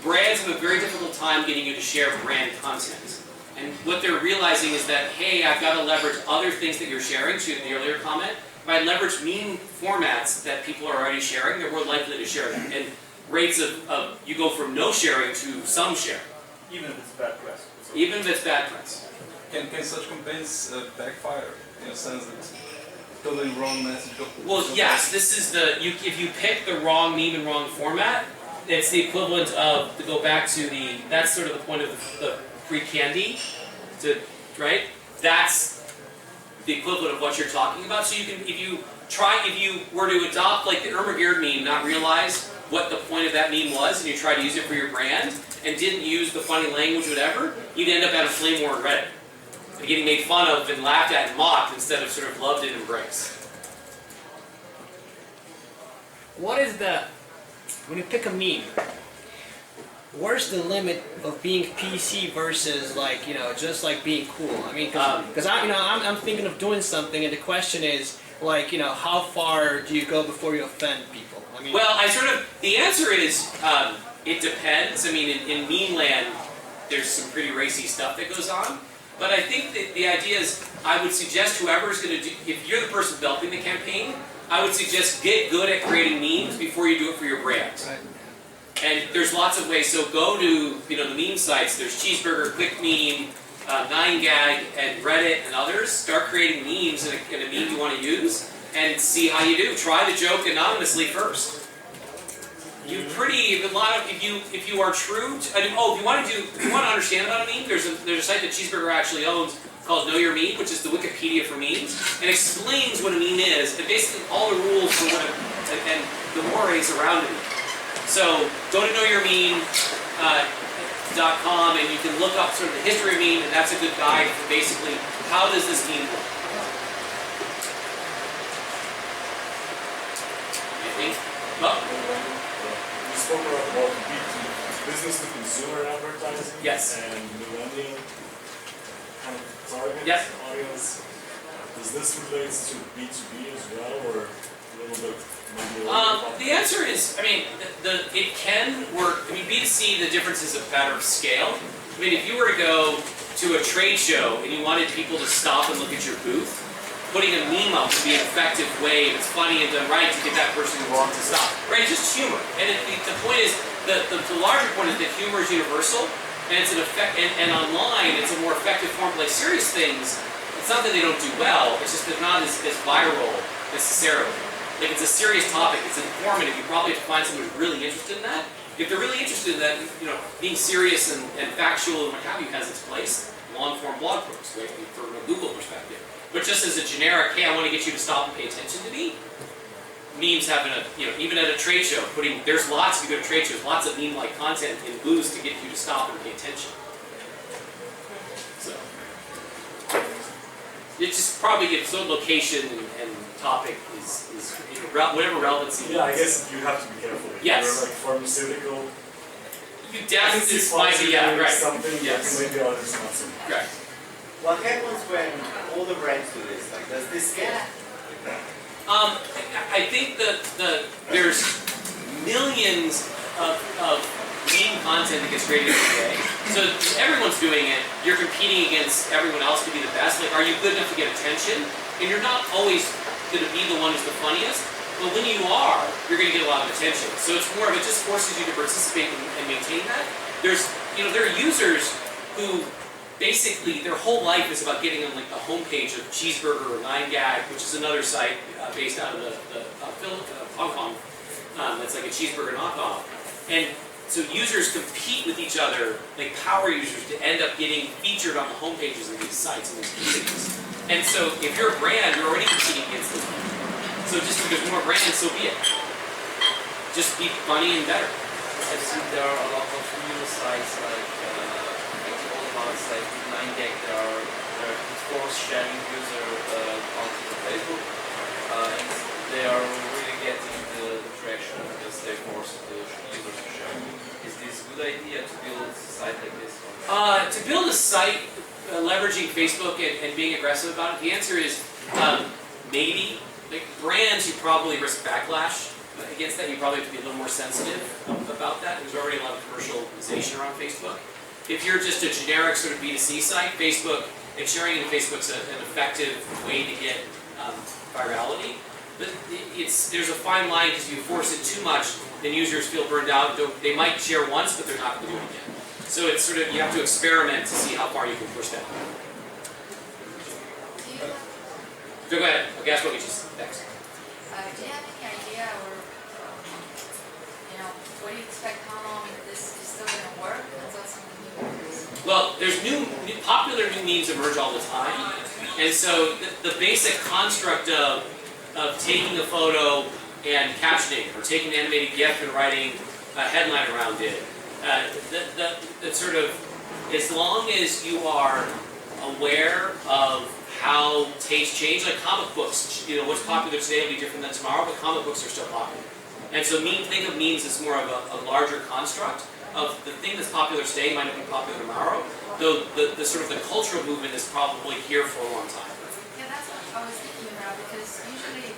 brands have a very difficult time getting you to share brand content. And what they're realizing is that, hey, I've got to leverage other things that you're sharing, to the earlier comment. If I leverage meme formats that people are already sharing, they're more likely to share them. And rates of you go from no sharing to some sharing. Even if it's bad press. Even if it's bad press. Can such campaigns backfire in a sense that totally wrong message? Well, yes. This is if you pick the wrong meme and wrong format, it's the equivalent of, to go back to that's sort of the point of the free candy, right? That's the equivalent of what you're talking about. So you can, if you were to adopt like the Ermengarde meme, not realize what the point of that meme was, and you try to use it for your brand, and didn't use the funny language, whatever, you'd end up at a flame war in Reddit, and getting made fun of and laughed at and mocked instead of sort of loved and embraced. What is when you pick a meme, where's the limit of being PC versus just like being cool? I mean, because I'm thinking of doing something, and the question is how far do you go before you offend people? I mean, well, the answer is it depends. I mean, in meme land, there's some pretty racy stuff that goes on. But I think that the idea is, I would suggest whoever's going to do, if you're the person developing the campaign, I would suggest get good at creating memes before you do it for your brand. Right. And there's lots of ways. So go to the meme sites. There's Cheeseburger, Quick Meme, 9gag, and Reddit, and others. Start creating memes in a meme you want to use, and see how you do. Try the joke anonymously first. If you are true to, if you want to understand about a meme, there's a site that Cheeseburger actually owns called Know Your Meme, which is the Wikipedia for memes, and explains what a meme is, and basically all the rules for and the mores around it. So go to knowyourmeme.com, and you can look up sort of the history of meme, and that's a good guide for basically how does this meme work. Anything? You spoke about business to consumer advertising. Yes. And millennial kind of target audience. Does this relate to B2B as well, or a little bit maybe? The answer is, it can work. B2C, the difference is a matter of scale. If you were to go to a trade show and you wanted people to stop and look at your booth, putting a meme up would be an effective way, if it's funny and done right, to get that person who wants to stop. Right? It's just humor. And the point is, the larger point is that humor is universal, and it's and online, it's a more effective form. Like serious things, it's not that they don't do well, it's just they're not as viral necessarily. Like it's a serious topic, it's informative, you probably have to find someone who's really interested in that. If they're really interested in that, being serious and factual and what have you has its place. Long-form blog posts, right, from a Google perspective. But just as a generic, hey, I want to get you to stop and pay attention to me. Memes having a, even at a trade show, there's lots, if you go to trade shows, lots of meme-like content in booths to get you to stop and pay attention. So, it's just probably its own location and topic is whatever relevancy. Yeah, I guess you have to be careful. If Yes. you're like pharmaceutical, You definitely, this might be, doing right. something, Yes. maybe others not so much. Correct. What happens when all the brands do this? Like, does this scale? I think that there's millions of meme content that gets created every day. So everyone's doing it. You're competing against everyone else to be the best. Like, are you good enough to get attention? And you're not always going to be the one who's the funniest. But when you are, you're going to get a lot of attention. So it's more of, it just forces you to participate and maintain that. There are users who basically their whole life is about getting on like the homepage of Cheeseburger or 9gag, which is another site based out of Hong Kong. That's like a cheeseburger knockoff. And so users compete with each other, like power users, to end up getting featured on the homepages of these sites and these communities. And so if you're a brand, you're already competing against them. So just because there's more brands, so be it. Just be funny and better. I've seen there are a lot of new sites like all about like 9gag. There are force sharing user content on Facebook, and they are really getting the traction because they force the users to share. Is this a good idea to build a site like this? To build a site leveraging Facebook and being aggressive about it, the answer is maybe. Like brands, you probably risk backlash against that. You probably have to be a little more sensitive about that. There's already a lot of commercialization around Facebook. If you're just a generic sort of B2C site, Facebook, and sharing in Facebook's an effective way to get virality. But there's a fine line because if you force it too much, then users feel burned out. They might share once, but they're not going to do it again. So it's sort of, you have to experiment to see how far you can push that. So go ahead. Okay, ask what we just next. Do you have any idea or, what do you expect, how long this is still going to work until something new happens? Well, there's popular new memes emerge all the time. And so the basic construct of taking a photo and captioning, or taking an animated GIF and writing a headline around it, that sort of, as long as you are aware of how tastes change, like comic books, what's popular today will be different than tomorrow, but comic books are still popular. And so think of memes as more of a larger construct of the thing that's popular today might not be popular tomorrow, though the sort of the cultural movement is probably here for a long time. Yeah, that's what I was thinking about, because usually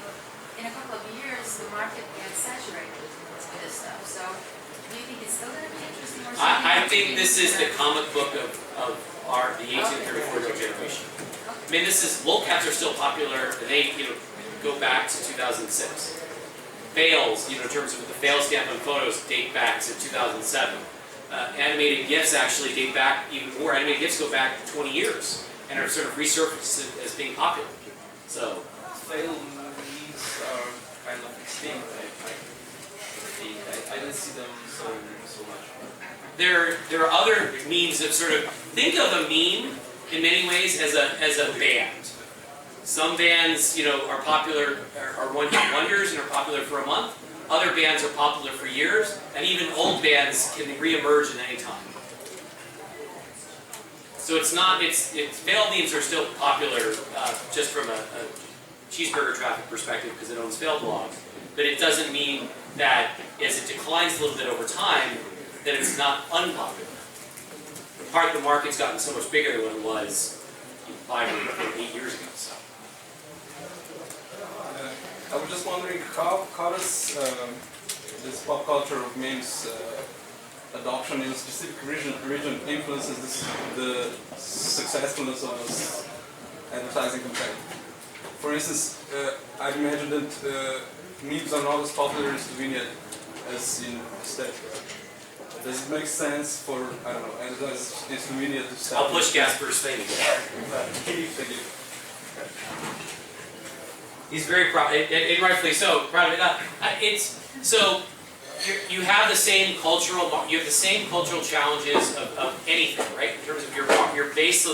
in a couple of years the market gets saturated with this stuff. So do you think it's still going to be interesting? Or I think this is the comic book of the 1834 generation. I mean, lolcats are still popular, and they, go back to 2006. Fails, in terms of the fail stamp on photos, date back to 2007. Animated GIFs actually date back even more. Animated GIFs go back 20 years and are sort of resurfaced as being popular. So, Fail movies are kind of extinct. I don't see them so much. there are other memes that sort of think of a meme in many ways as a band. Some bands, are popular, are one-hit wonders and are popular for a month. Other bands are popular for years, and even old bands can re-emerge at any time. So failed memes are still popular just from a cheeseburger traffic perspective because it owns failed blogs. But it doesn't mean that as it declines a little bit over time, that it's not unpopular. In part, the market's gotten so much bigger than what it was 5 or 8 years ago. So. I was just wondering how does this pop culture of memes adoption in a specific region influences the successfulness of this advertising campaign. For instance, I'd imagine that memes are not as popular in Slovenia as in States. Does it make sense for, advertisers in Slovenia to start? I'll push Gasper's thing again. Thank you. He's very proud, and rightfully so, proud of it. So you have the same cultural challenges of anything, right? In terms of your base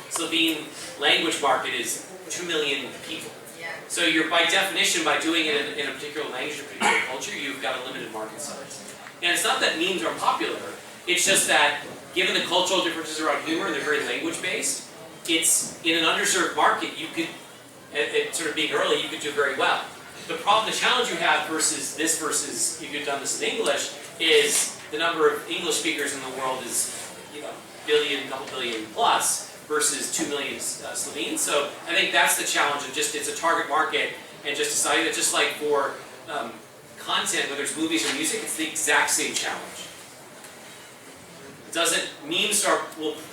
Slovene language market is 2 million people. Yeah. So you're, by definition, by doing it in a particular language or particular culture, you've got a limited market size. And it's not that memes are popular, it's just that given the cultural differences around humor, they're very language-based, it's, in an underserved market, you could, at sort of being early, you could do very well. The problem, the challenge you have versus if you've done this in English, is the number of English speakers in the world is, you know, billion, couple billion plus, versus 2 million Slovenes. So I think that's the challenge of just, it's a target market, and just deciding that just like for content, whether it's movies or music, it's the exact same challenge. Doesn't, memes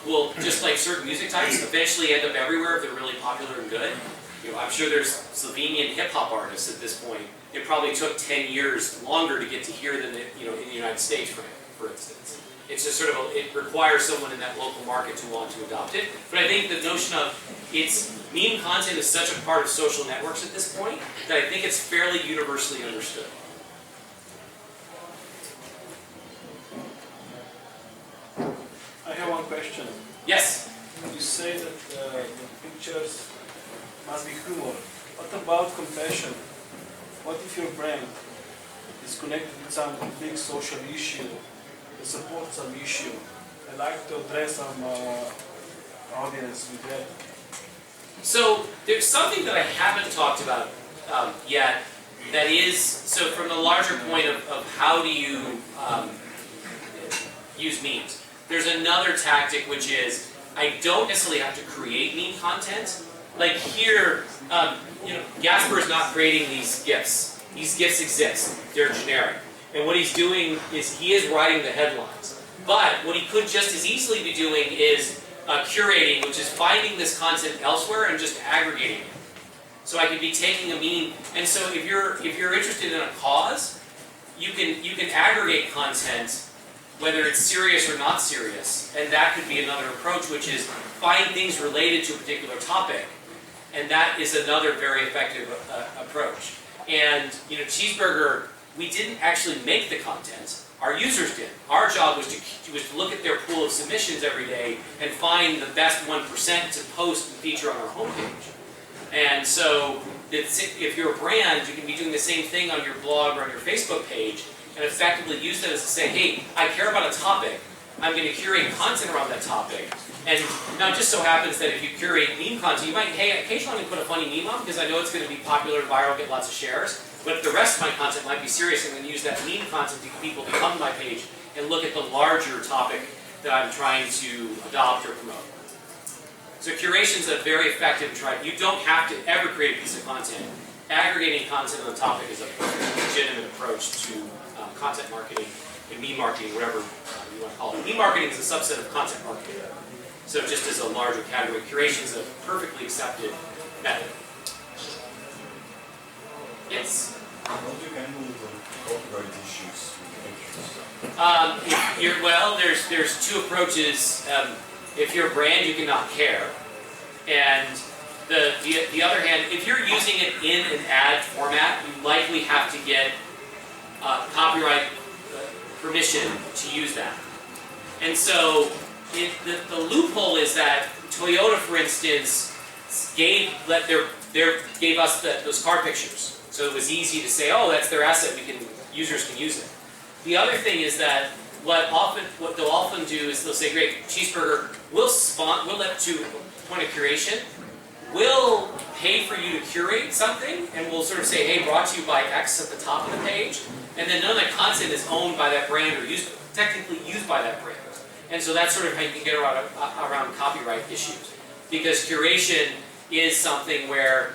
will just like certain music types, eventually end up everywhere if they're really popular and good. You know, I'm sure there's Slovenian hip-hop artists at this point. It probably took 10 years longer to get to hear than it, you know, in the United States, for instance. It's just sort of, it requires someone in that local market to want to adopt it. But I think the notion of, meme content is such a part of social networks at this point, that I think it's fairly universally understood. I have one question. Yes? You say that the pictures must be humor. What about compassion? What if your brand is connected with some big social issue, to support some issue? I like to address some audience with that. So there's something that I haven't talked about yet that is, so from the larger point of how do you use memes. There's another tactic which is, I don't necessarily have to create meme content. Like here, you know, Gasper is not creating these GIFs. These GIFs exist. They're generic. And what he's doing is he is writing the headlines. But what he could just as easily be doing is curating, which is finding this content elsewhere and just aggregating it. So I could be taking a meme, and so if you're interested in a cause, you can aggregate content, whether it's serious or not serious, and that could be another approach, which is find things related to a particular topic, and that is another very effective approach. And you know, Cheeseburger, we didn't actually make the content. Our users did. Our job was to look at their pool of submissions every day and find the best 1% to post and feature on our homepage. And so, if you're a brand, you can be doing the same thing on your blog or on your Facebook page, and effectively use that as to say, hey, I care about a topic. I'm going to curate content around that topic. And now it just so happens that if you curate meme content, you might, hey, occasionally I'm going to put a funny meme on because I know it's going to be popular, viral, get lots of shares. But the rest of my content might be serious, and then use that meme content to get people to come to my page and look at the larger topic that I'm trying to adopt or promote. So curation is a very effective try. You don't have to ever create a piece of content. Aggregating content on the topic is a legitimate approach to content marketing and meme marketing, whatever you want to call it. Meme marketing is a subset of content marketing. So just as a larger category, curation is a perfectly accepted method. Yes? How do you handle the copyright issues with pictures? Well, there's two approaches. If you're a brand, you cannot care. And the other hand, if you're using it in an ad format, you likely have to get copyright permission to use that. And so the loophole is that Toyota, for instance, gave us those car pictures. So it was easy to say, oh, that's their asset, users can use it. The other thing is that what they'll often do is they'll say, great, Cheeseburger, we'll let to point of curation, we'll pay for you to curate something, and we'll sort of say, hey, brought to you by X at the top of the page, and then none of that content is owned by that brand or technically used by that brand. And so that's sort of how you can get around copyright issues. Because curation is something where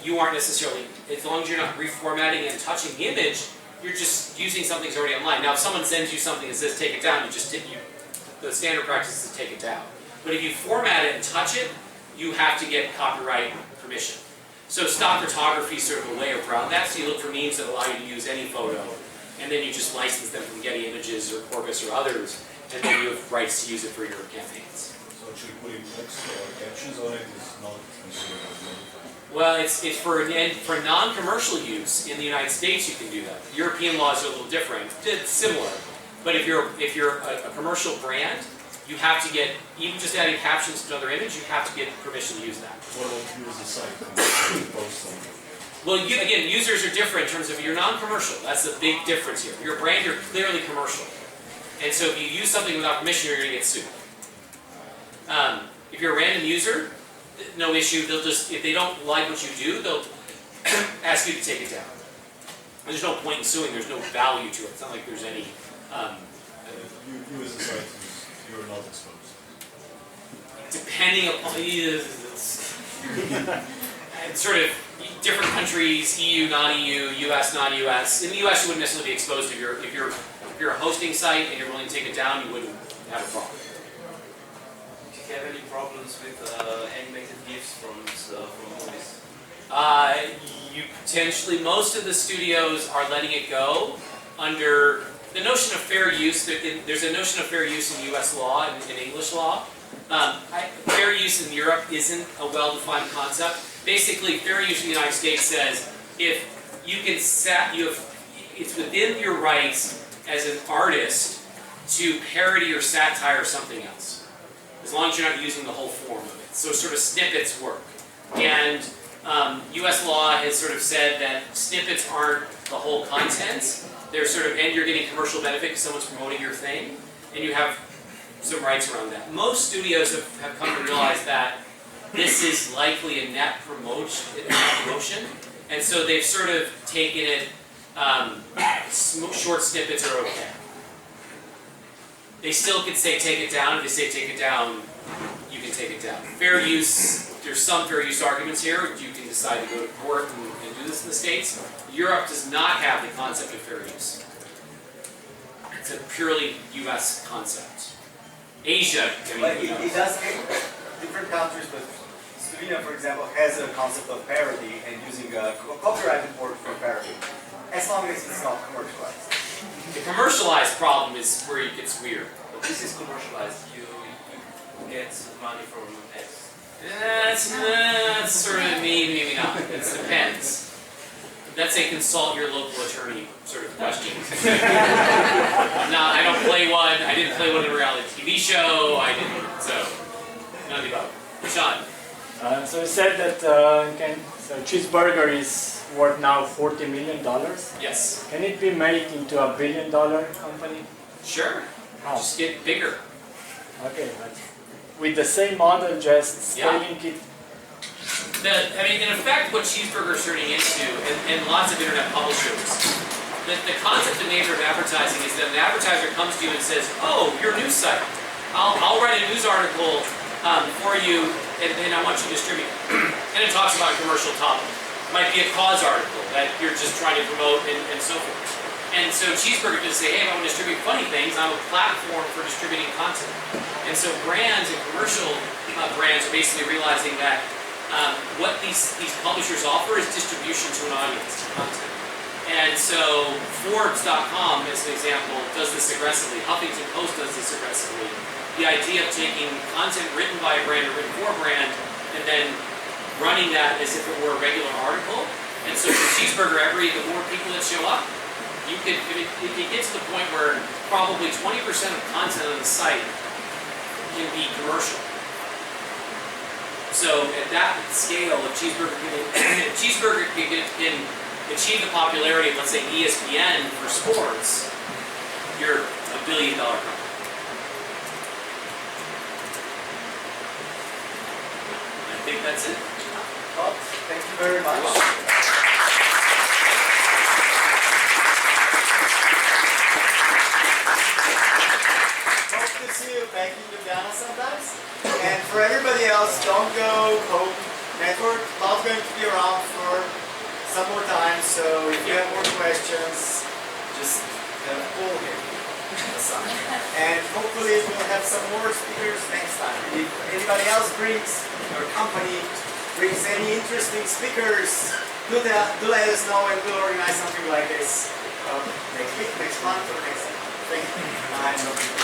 you aren't necessarily, as long as you're not reformatting and touching the image, you're just using something that's already online. Now, if someone sends you something that says take it down, the standard practice is to take it down. But if you format it and touch it, you have to get copyright permission. So stock photography is sort of a way around that. So you look for memes that allow you to use any photo, and then you just license them from Getty Images or Corvus or others, and then you have rights to use it for your campaigns. So actually putting text or captions on it is not considered as modifying? Well, it's for non-commercial use in the United States you can do that. European laws are a little different. It's similar, but if you're a commercial brand, you have to get, even just adding captions to another image, you have to get permission to use that. What about use the site and post something? Well, again, users are different in terms of you're non-commercial. That's the big difference here. You're a brand, you're clearly commercial. And so if you use something without permission, you're going to get sued. If you're a random user, no issue. They'll just, if they don't like what you do, they'll ask you to take it down. There's no point in suing. There's no value to it. It's not like there's any. You as a site, you're not exposed. Depending upon it's sort of different countries, EU, non-EU, US, non-US. In the US, you wouldn't necessarily be exposed if you're a hosting site and you're willing to take it down. You wouldn't have a problem. Do you have any problems with animated GIFs from movies? You potentially, most of the studios are letting it go under the notion of fair use. There's a notion of fair use in U.S. law and in English law. Fair use in Europe isn't a well-defined concept. Basically, fair use in the United States says if you can it's within your rights as an artist to parody or satire something else, as long as you're not using the whole form of it. So sort of snippets work. And U.S. law has sort of said that snippets aren't the whole content. They're sort of, and you're getting commercial benefit because someone's promoting your thing, and you have some rights around that. Most studios have come to realize that this is likely a net promotion, and so they've sort of taken it, short snippets are okay. They still can say take it down. If they say take it down, you can take it down. Fair use, there's some fair use arguments here. You can decide to go to court and do this in the States. Europe does not have the concept of fair use. It's a purely US concept. Asia, I mean, But it does different countries, but Slovenia, for example, has a concept of parody and using a copyrighted word for parody, as long as it's not commercialized. the commercialized problem is where it gets weird. But this is commercialized. You get money from X. That's sort of maybe not. It depends. That's a consult your local attorney sort of question. I don't play one. I didn't play one in a reality TV show. I didn't. So, none of the above. Sean. So you said that so cheeseburger is worth now $40 million. Yes. Can it be made into $1 billion company? Sure. How? Just get bigger. Okay, but with the same model, just scaling it. In effect, what Cheeseburger is turning into, and lots of internet publishers, the concept and nature of advertising is that an advertiser comes to you and says, "Oh, you're a news site. I'll write a news article for you, and I want you to distribute it." And it talks about a commercial topic. It might be a cause article that you're just trying to promote, and so forth. And so Cheeseburger can say, "Hey, if I want to distribute funny things, I'm a platform for distributing content." And so brands and commercial brands are basically realizing that what these publishers offer is distribution to an audience, content. And so Forbes.com, as an example, does this aggressively. Huffington Post does this aggressively. The idea of taking content written by a brand or written for a brand and then running that as if it were a regular article. And so for Cheeseburger, the more people that show up, you could, if you get to the point where probably 20% of content on the site can be commercial. So at that scale, if Cheeseburger can achieve the popularity of, let's say, ESPN for sports, you're $1 billion company. I think that's it. Well, thank you very much. You're welcome. Hope to see you back in Ljubljana sometimes. And for everybody else, don't go home. Network not going to be around for some more time, so if you have more questions, just pull him aside. And hopefully we'll have some more speakers next time. If anybody else brings, or company brings any interesting speakers, do let us know and we'll organize something like this next week, next month, or next time. Thank you.